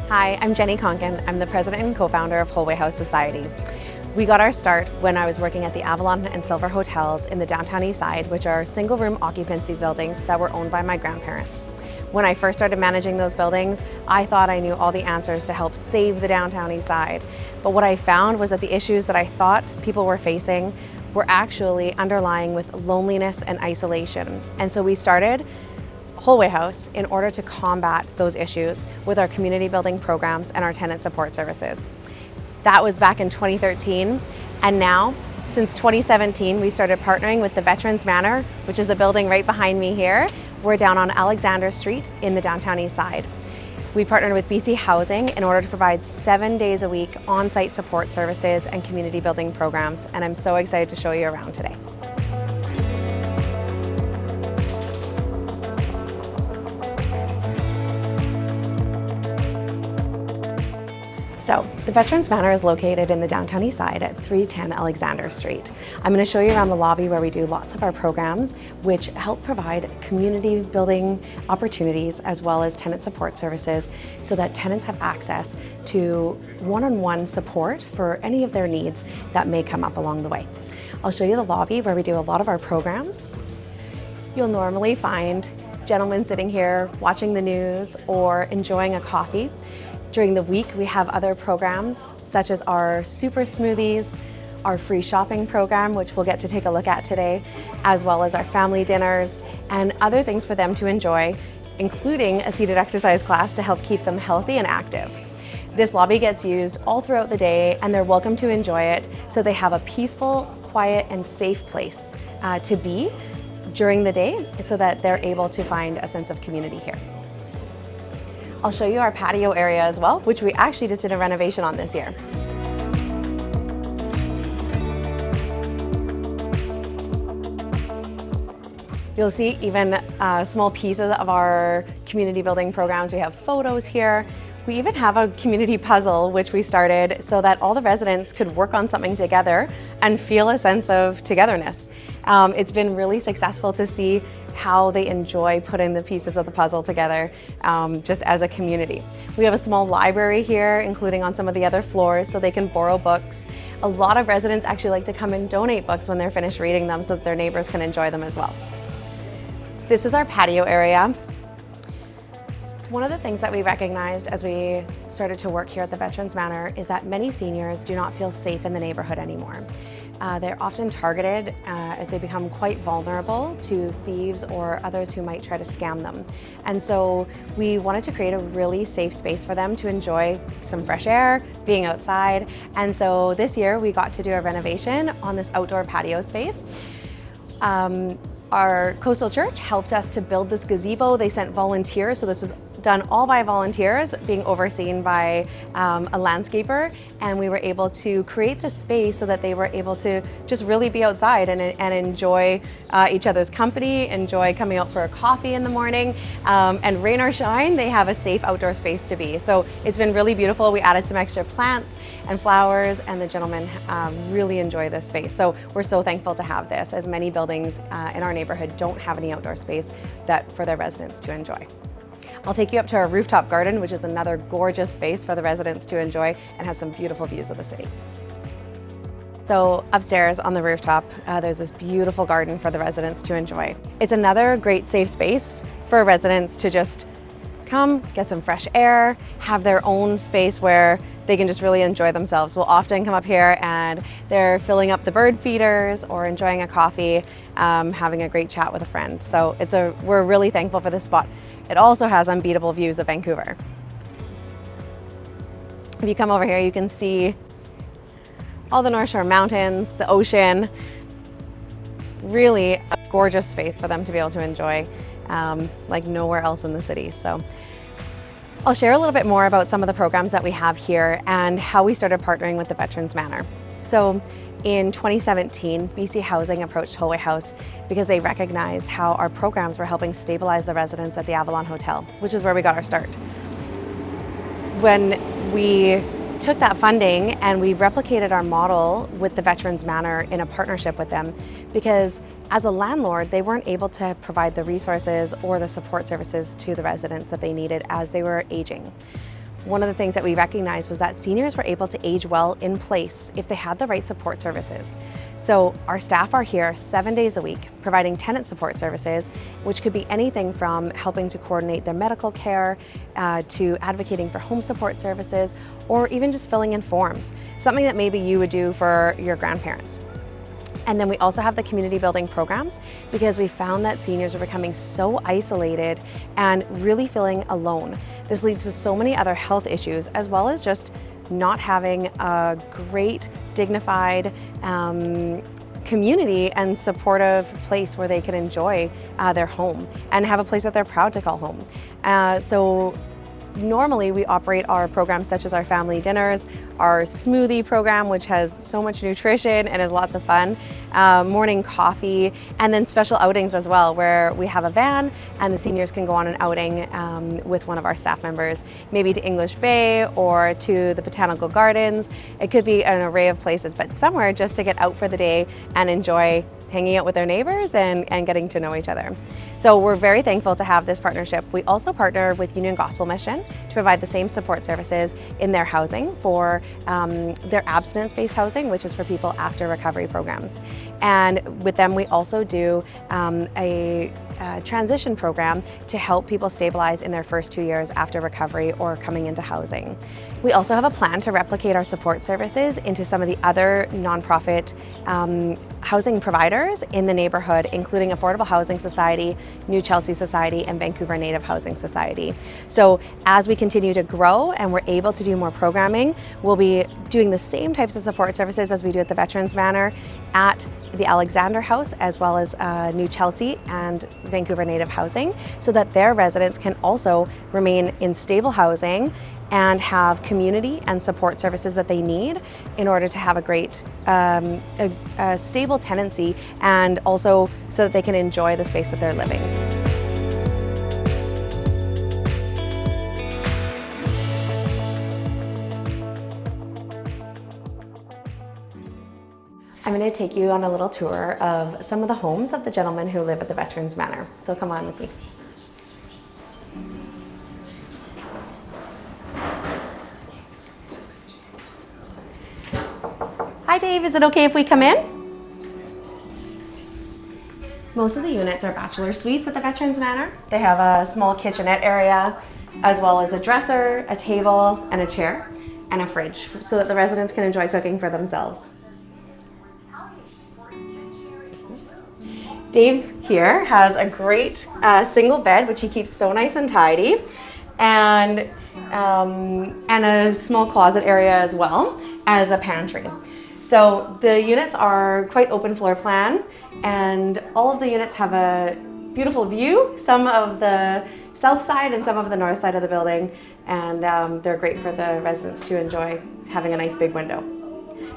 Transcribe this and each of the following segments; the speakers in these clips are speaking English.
Hi, I'm Jenny Conkin. I'm the president and co-founder of Holway House Society. We got our start when I was working at the Avalon and Silver hotels in the downtown east side, which are single-room occupancy buildings that were owned by my grandparents. When I first started managing those buildings, I thought I knew all the answers to help save the downtown east side. But what I found was that the issues that I thought people were facing were actually underlying with loneliness and isolation. And so we started Holway House in order to combat those issues with our community building programs and our tenant support services. That was back in 2013, and now, since 2017, we started partnering with the Veterans Manor, which is the building right behind me here. We're down on Alexander Street in the downtown east side. We partnered with BC Housing in order to provide 7 days a week on-site support services and community building programs, and I'm so excited to show you around today. So, the Veterans Manor is located in the downtown east side at 310 Alexander Street. I'm going to show you around the lobby where we do lots of our programs, which help provide community building opportunities as well as tenant support services so that tenants have access to one-on-one support for any of their needs that may come up along the way. I'll show you the lobby where we do a lot of our programs. You'll normally find gentlemen sitting here watching the news or enjoying a coffee. During the week, we have other programs such as our super smoothies, our free shopping program, which we'll get to take a look at today, as well as our family dinners and other things for them to enjoy, including a seated exercise class to help keep them healthy and active. This lobby gets used all throughout the day and they're welcome to enjoy it, so they have a peaceful, quiet, and safe place to be during the day so that they're able to find a sense of community here. I'll show you our patio area as well, which we actually just did a renovation on this year. You'll see even small pieces of our community building programs. We have photos here. We even have a community puzzle, which we started so that all the residents could work on something together and feel a sense of togetherness. It's been really successful to see how they enjoy putting the pieces of the puzzle together just as a community. We have a small library here, including on some of the other floors, so they can borrow books. A lot of residents actually like to come and donate books when they're finished reading them so that their neighbors can enjoy them as well. This is our patio area. One of the things that we recognized as we started to work here at the Veterans Manor is that many seniors do not feel safe in the neighborhood anymore. They're often targeted as they become quite vulnerable to thieves or others who might try to scam them. And so we wanted to create a really safe space for them to enjoy some fresh air, being outside. And so this year we got to do a renovation on this outdoor patio space. Our coastal church helped us to build this gazebo. They sent volunteers, so this was done all by volunteers, being overseen by a landscaper, and we were able to create this space so that they were able to just really be outside and enjoy each other's company, enjoy coming out for a coffee in the morning, and rain or shine, they have a safe outdoor space to be. So it's been really beautiful. We added some extra plants and flowers, and the gentlemen really enjoy this space. So we're so thankful to have this, as many buildings in our neighborhood don't have any outdoor space that for their residents to enjoy. I'll take you up to our Rooftop Garden, which is another gorgeous space for the residents to enjoy and has some beautiful views of the city. So upstairs on the rooftop, there's this beautiful garden for the residents to enjoy. It's another great safe space for residents to just come, get some fresh air, have their own space where they can just really enjoy themselves. We'll often come up here and they're filling up the bird feeders or enjoying a coffee, having a great chat with a friend. So we're really thankful for this spot. It also has unbeatable views of Vancouver. If you come over here, you can see all the North Shore mountains, the ocean. Really a gorgeous space for them to be able to enjoy, like nowhere else in the city. So I'll share a little bit more about some of the programs that we have here and how we started partnering with the Veterans Manor. So in 2017, BC Housing approached Holway House because they recognized how our programs were helping stabilize the residents at the Avalon Hotel, which is where we got our start. When we took that funding and we replicated our model with the Veterans Manor in a partnership with them, because as a landlord, they weren't able to provide the resources or the support services to the residents that they needed as they were aging. one of the things that we recognized was that seniors were able to age well in place if they had the right support services. So our staff are here 7 days a week providing tenant support services, which could be anything from helping to coordinate their medical care, to advocating for home support services, or even just filling in forms, something that maybe you would do for your grandparents. And then we also have the community building programs because we found that seniors are becoming so isolated and really feeling alone. This leads to so many other health issues, as well as just not having a great, dignified community and supportive place where they can enjoy their home and have a place that they're proud to call home. So normally we operate our programs such as our family dinners, our smoothie program, which has so much nutrition and is lots of fun, morning coffee, and then special outings as well, where we have a van and the seniors can go on an outing with one of our staff members, maybe to English Bay or to the Botanical Gardens. It could be an array of places, but somewhere just to get out for the day and enjoy hanging out with their neighbors and getting to know each other. So we're very thankful to have this partnership. We also partner with Union Gospel Mission to provide the same support services in their housing for their abstinence-based housing, which is for people after recovery programs. And with them, we also do a transition program to help people stabilize in their first 2 years after recovery or coming into housing. We also have a plan to replicate our support services into some of the other nonprofit housing providers in the neighborhood, including Affordable Housing Society, New Chelsea Society, and Vancouver Native Housing Society. So as we continue to grow and we're able to do more programming, we'll be doing the same types of support services as we do at the Veterans Manor at the Alexander House, as well as New Chelsea and Vancouver Native Housing, so that their residents can also remain in stable housing and have community and support services that they need in order to have a great, a stable tenancy, and also so that they can enjoy the space that they're living. I'm going to take you on a little tour of some of the homes of the gentlemen who live at the Veterans Manor. So come on with me. Hi Dave, is it okay if we come in? Most of the units are bachelor suites at the Veterans Manor. They have a small kitchenette area, as well as a dresser, a table, and a chair, and a fridge, so that the residents can enjoy cooking for themselves. Dave here has a great single bed, which he keeps so nice and tidy, and a small closet area as well as a pantry. So the units are quite open floor plan, and all of the units have a beautiful view, some of the south side and some of the north side of the building, and they're great for the residents to enjoy having a nice big window.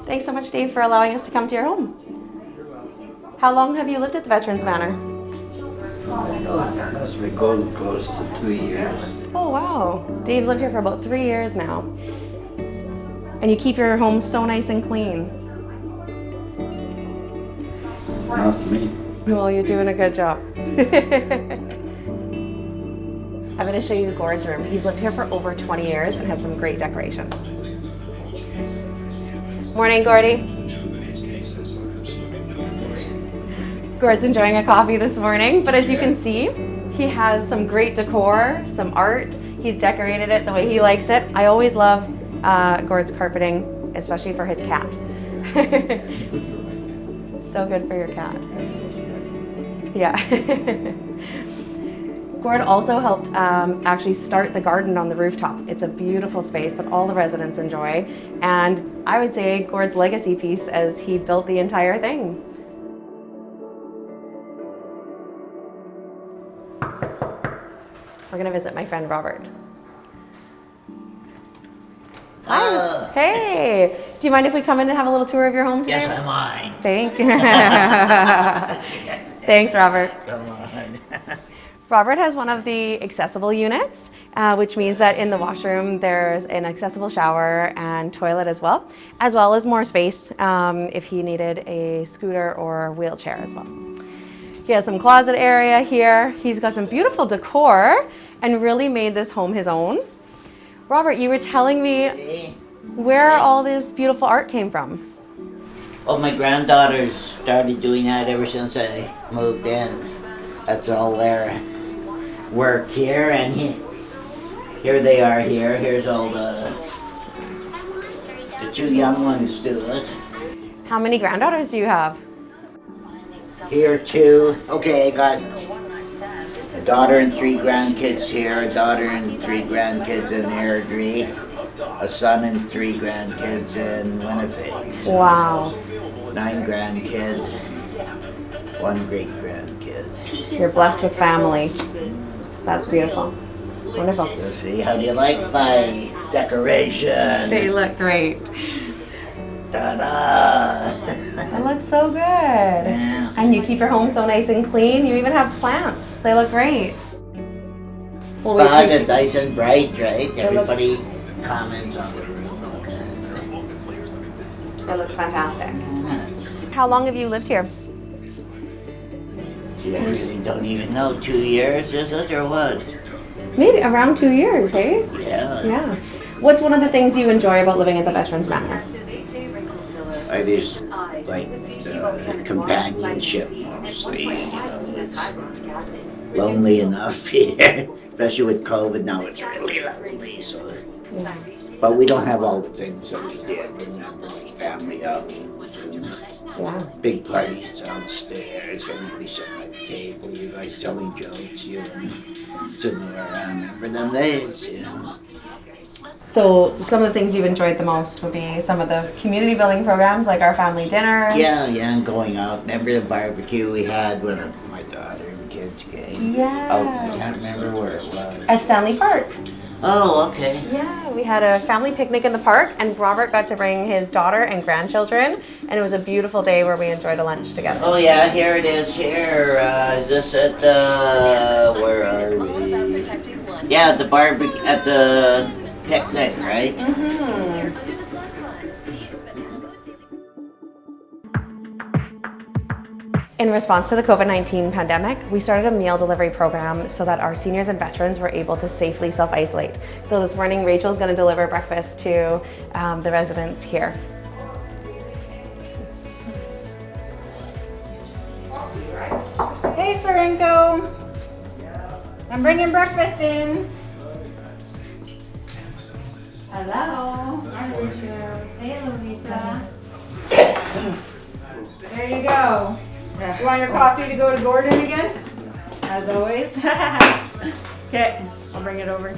Thanks so much, Dave, for allowing us to come to your home. How long have you lived at the Veterans Manor? Must be going close to 2 years. Oh wow, Dave's lived here for about 3 years now. And you keep your home so nice and clean. Not me. Well, you're doing a good job. I'm going to show you Gord's room. He's lived here for over 20 years and has some great decorations. Morning, Gordy. Gord's enjoying a coffee this morning, but as you can see, he has some great decor, some art. He's decorated it the way he likes it. I always love Gord's carpeting, especially for his cat. It's so good for your cat. Yeah. Gord also helped actually start the garden on the rooftop. It's a beautiful space that all the residents enjoy, and I would say Gord's legacy piece as he built the entire thing. We're gonna visit my friend Robert. Hi. Hey. Do you mind if we come in and have a little tour of your home today? Yes, I mind. Thank you. Thanks, Robert. Come on. Robert has one of the accessible units, which means that in the washroom there's an accessible shower and toilet as well as more space if he needed a scooter or wheelchair as well. He has some closet area here. He's got some beautiful decor and really made this home his own. We're Robert, you were telling me where all this beautiful art came from. Well, my granddaughters started doing that ever since I moved in. That's all their work here, and here they are here. Here's all the two young ones do it. How many granddaughters do you have? Here, two. Okay, I got a daughter and 3 grandkids here, a daughter and 3 grandkids in Airdrie, a son and 3 grandkids in Winnipeg. Wow. 9 grandkids, 1 great grandkid. You're blessed with family. That's beautiful. Wonderful. Let's see, how do you like my decoration? They look great. Ta-da! It looks so good. Yeah. And you keep your home so nice and clean. You even have plants. They look great. Well, we But appreciate- it's nice and bright, right? Everybody comments on the room. It looks fantastic. How long have you lived here? You really don't even know, 2 years, is it, or what? Maybe around 2 years, hey? Yeah. Yeah. What's one of the things you enjoy about living at the Veterans Manor? I just like the companionship mostly. It's lonely enough here, especially with COVID. Now it's really lonely. So, but we don't have all the things that we did. Remember, like family outings and Yeah. big parties downstairs. Everybody sitting at the table. You guys telling jokes. You and sitting around. Remember them days, you know. So some of the things you've enjoyed the most would be some of the community building programs like our family dinners. Yeah, and going out. Remember the barbecue we had when my daughter and kids came? Yes. Oh, I can't remember where it was. At Stanley Park. Oh, okay. Yeah, we had a family picnic in the park and Robert got to bring his daughter and grandchildren and it was a beautiful day where we enjoyed a lunch together. Oh yeah, here it is. Here, is this at where are we? Yeah, at the barbecue, at the picnic, right? In response to the COVID-19 pandemic, we started a meal delivery program so that our seniors and veterans were able to safely self-isolate. So this morning, Rachel's going to deliver breakfast to the residents here. Hey, Sorenko. I'm bringing breakfast in. Hello. Hi, Rachel. Hey, Lolita. There you go. You want your coffee to go to Gordon again? As always. Okay, I'll bring it over.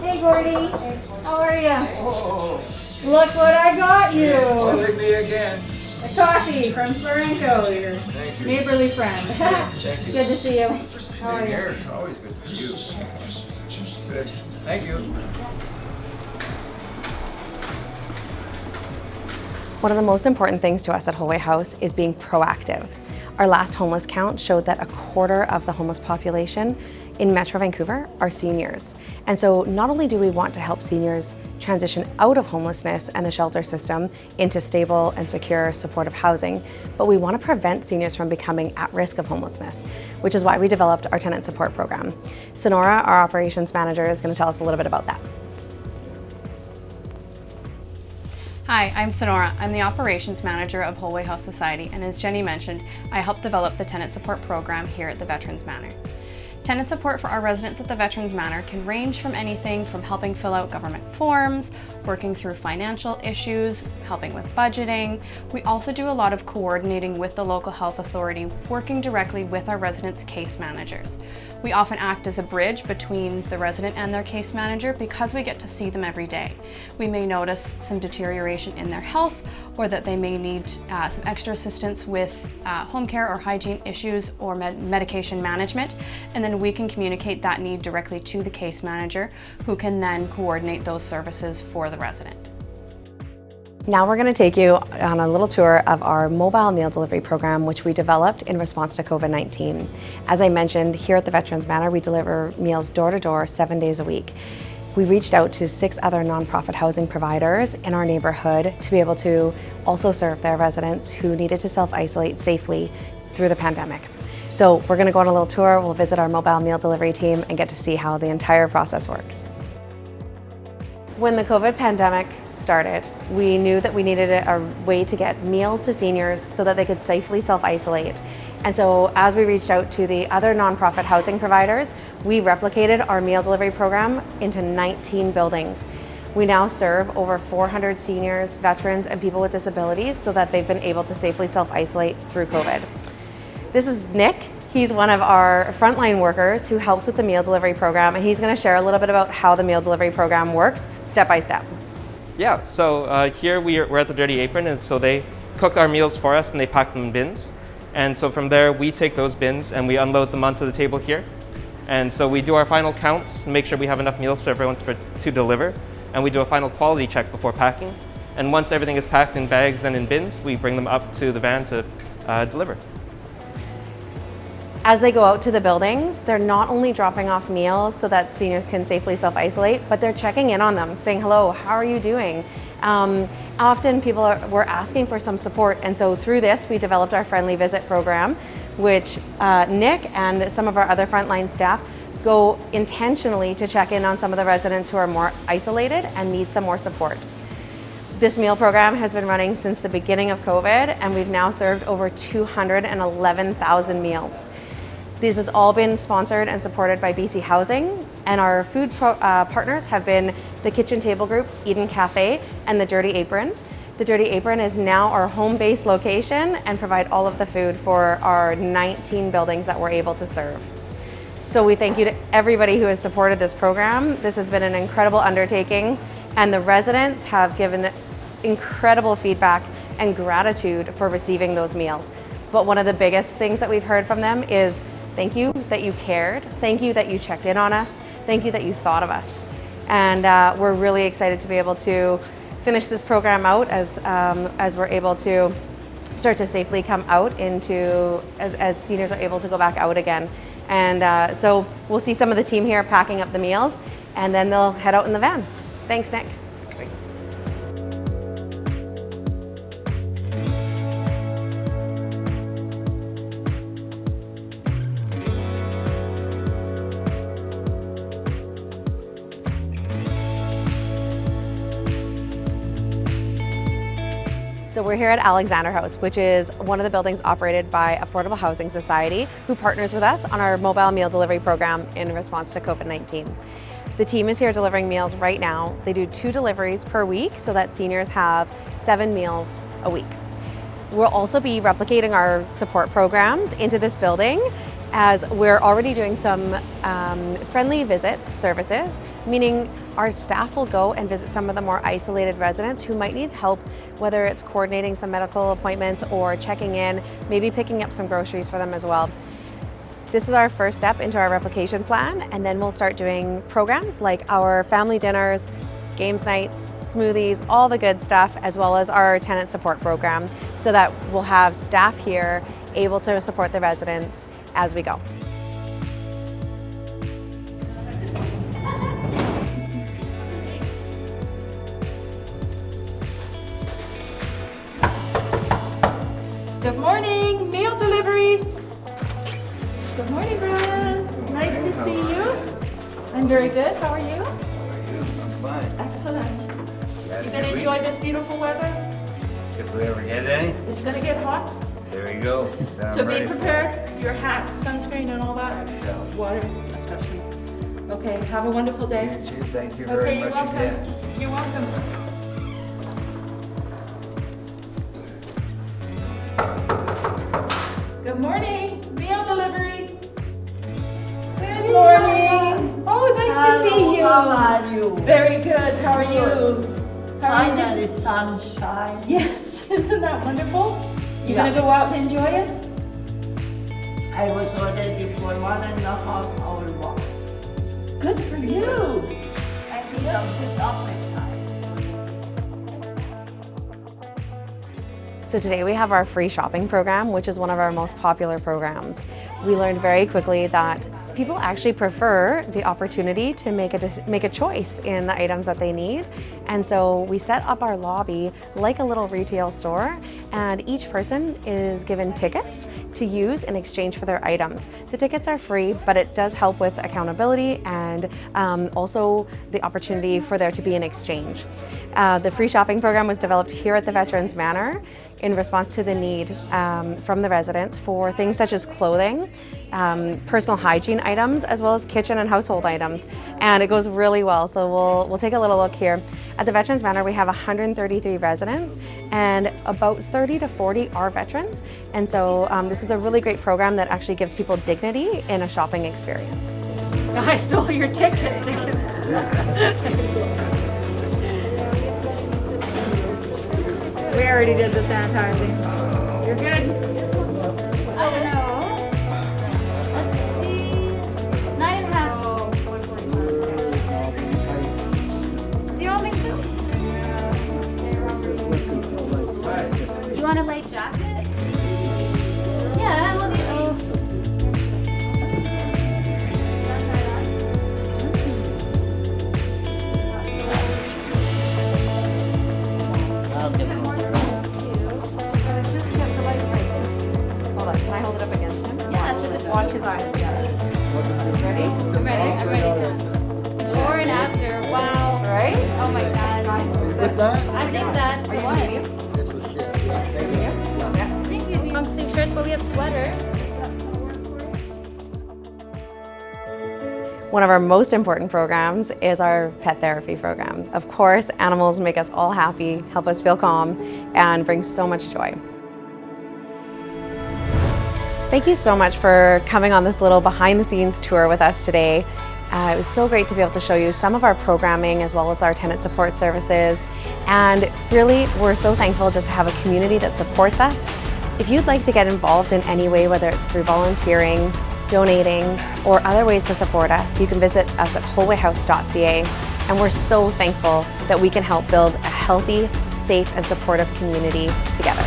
Hey, Gordy. How are you? Look what I got you. Look me again. A coffee from Sorenko, your neighborly friend. Good to see you. How are you? It's always good to see you. Good. Thank you. One of the most important things to us at Holway House is being proactive. Our last homeless count showed that 1/4 of the homeless population in Metro Vancouver are seniors. And so not only do we want to help seniors transition out of homelessness and the shelter system into stable and secure supportive housing, but we want to prevent seniors from becoming at risk of homelessness, which is why we developed our tenant support program. Sonora, our operations manager, is going to tell us a little bit about that. Hi, I'm Sonora. I'm the operations manager of Holway House Society, and as Jenny mentioned, I help develop the tenant support program here at the Veterans Manor. Tenant support for our residents at the Veterans Manor can range from anything from helping fill out government forms, working through financial issues, helping with budgeting. We also do a lot of coordinating with the local health authority, working directly with our residents' case managers. We often act as a bridge between the resident and their case manager because we get to see them every day. We may notice some deterioration in their health or that they may need some extra assistance with home care or hygiene issues or medication management, and then we can communicate that need directly to the case manager, who can then coordinate those services for the resident. Now we're going to take you on a little tour of our mobile meal delivery program, which we developed in response to COVID-19. As I mentioned, here at the Veterans Manor, we deliver meals door to door 7 days a week. we reached out to 6 other nonprofit housing providers in our neighborhood to be able to also serve their residents who needed to self-isolate safely through the pandemic. So we're going to go on a little tour, we'll visit our mobile meal delivery team and get to see how the entire process works. When the COVID pandemic started, we knew that we needed a way to get meals to seniors so that they could safely self-isolate. And so as we reached out to the other nonprofit housing providers, we replicated our meal delivery program into 19 buildings. We now serve over 400 seniors, veterans, and people with disabilities so that they've been able to safely self-isolate through COVID. This is Nick. He's one of our frontline workers who helps with the meal delivery program, and he's going to share a little bit about how the meal delivery program works step by step. Yeah, so here we're at the Dirty Apron, and so they cook our meals for us and they pack them in bins. And so from there we take those bins and we unload them onto the table here. And so we do our final counts and make sure we have enough meals for everyone to deliver. And we do a final quality check before packing. And once everything is packed in bags and in bins, we bring them up to the van to deliver. As they go out to the buildings, they're not only dropping off meals so that seniors can safely self-isolate, but they're checking in on them, saying, hello, how are you doing? Often people were asking for some support, and so through this we developed our Friendly Visit program, which Nick and some of our other frontline staff go intentionally to check in on some of the residents who are more isolated and need some more support. This meal program has been running since the beginning of COVID, and we've now served over 211,000 meals. This has all been sponsored and supported by BC Housing, and our food partners have been the Kitchen Table Group, Eden Cafe, and the Dirty Apron. The Dirty Apron is now our home-based location and provide all of the food for our 19 buildings that we're able to serve. So we thank you to everybody who has supported this program. This has been an incredible undertaking, and the residents have given incredible feedback and gratitude for receiving those meals. But one of the biggest things that we've heard from them is thank you that you cared, thank you that you checked in on us, thank you that you thought of us. And we're really excited to be able to finish this program out as we're able to start to safely come out into, as seniors are able to go back out again. And so we'll see some of the team here packing up the meals, and then they'll head out in the van. Thanks, Nick. So we're here at Alexander House, which is one of the buildings operated by Affordable Housing Society, who partners with us on our mobile meal delivery program in response to COVID-19. The team is here delivering meals right now. They do 2 deliveries per week so that seniors have 7 meals a week. We'll also be replicating our support programs into this building, as we're already doing some friendly visit services, meaning our staff will go and visit some of the more isolated residents who might need help, whether it's coordinating some medical appointments or checking in, maybe picking up some groceries for them as well. This is our first step into our replication plan, and then we'll start doing programs like our family dinners, games nights, smoothies, all the good stuff, as well as our tenant support program, so that we'll have staff here able to support the residents as we go. Good morning, meal delivery. Good morning, Brian. Nice to see you. I'm very good. How are you? I'm fine. Excellent. You gonna enjoy this beautiful weather? If we ever get any, It's gonna get hot, there you go. so be prepared. Your hat, sunscreen, and all that. Water, especially. Okay. Have a wonderful day. Thank you Okay, very you're much welcome. again. You're welcome. Good morning, meal delivery. Good morning. Oh, nice to see you. How are you? Very good. How are you? How are you? Finally, sunshine. Yes, isn't that wonderful? You Yeah. gonna go out and enjoy it? I was already for 1.5 hour walk. Good for you. I need a good appetite. So today we have our free shopping program, which is one of our most popular programs. We learned very quickly that people actually prefer the opportunity to make a choice in the items that they need. And so we set up our lobby like a little retail store, and each person is given tickets to use in exchange for their items. The tickets are free, but it does help with accountability and also the opportunity for there to be an exchange. The free shopping program was developed here at the Veterans Manor in response to the need from the residents for things such as clothing, personal hygiene items, as well as kitchen and household items. And it goes really well, so we'll take a little look here. At the Veterans Manor, we have 133 residents, and about 30 to 40 are veterans. And so this is a really great program that actually gives people dignity in a shopping experience. I stole your tickets. We already did the sanitizing. You're good. I don't know. Let's see. 9.5. You don't think so? You want a light jacket? Yeah, let me. Watch his eyes. Ready? I'm ready. Before and after. Wow. Right? Oh my god. With that? I think that's the one. Thank you. Long sleeve shirts, but we have sweaters. One of our most important programs is our pet therapy program. Of course, animals make us all happy, help us feel calm, and bring so much joy. Thank you so much for coming on this little behind-the-scenes tour with us today. It was so great to be able to show you some of our programming as well as our tenant support services. And really, we're so thankful just to have a community that supports us. If you'd like to get involved in any way, whether it's through volunteering, donating, or other ways to support us, you can visit us at holwayhouse.ca. And we're so thankful that we can help build a healthy, safe, and supportive community together.